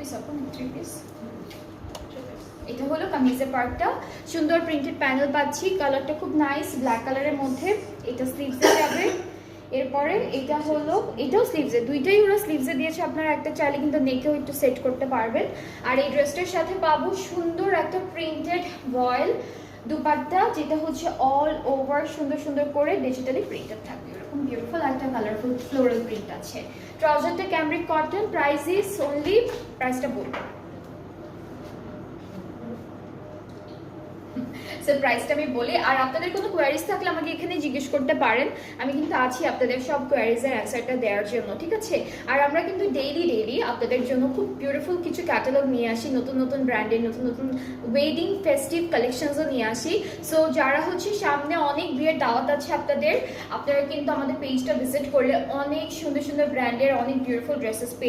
Piece আপন 3 piece. এটা হলো কামিজের পার্টটা, সুন্দর প্রিন্টেড প্যানেল পাচ্ছি, কালারটা খুব নাইস ব্ল্যাক কালারের মধ্যে। এটা স্লিভসে যাবে। এরপরে এটা হলো, এটাও স্লিভসে, দুইটাই ওরা স্লিভসে দিয়েছে, আপনারা একটা চাইলে কিন্তু নেকেও একটু সেট করতে পারবেন। আর এই ড্রেসটার সাথে পাবো সুন্দর একটা প্রিন্টেড ভয়েল দুপাট্টা, যেটা হচ্ছে অল ওভার সুন্দর সুন্দর করে ডিজিটালি প্রিন্টেড থাকবে, এরকম বিউটিফুল একটা কালারফুল ফ্লোরাল প্রিন্ট আছে। ট্রাউজারটা cambric cotton, price is only, প্রাইসটা বলবো প্রাইসটা আমি বলি। আর আপনাদের কোনো কোয়ারিজ থাকলে আমাকে এখানে জিজ্ঞেস করতে পারেন, আমি কিন্তু আছি আপনাদের সব কোয়ারিজের অ্যান্সারটা দেওয়ার জন্য, ঠিক আছে। আর আমরা কিন্তু ডেইলি আপনাদের জন্য খুব বিউটিফুল কিছু ক্যাটালগ নিয়ে আসি, নতুন নতুন ব্র্যান্ডের নতুন নতুন ওয়েডিং ফেস্টিভ কালেকশনসও নিয়ে আসি। সো যারা হচ্ছে সামনে অনেক বিয়ের দাওয়াত আছে আপনাদের, আপনারা কিন্তু আমাদের পেজটা ভিজিট করলে অনেক সুন্দর সুন্দর ব্র্যান্ডের অনেক বিউটিফুল ড্রেসেস পেয়ে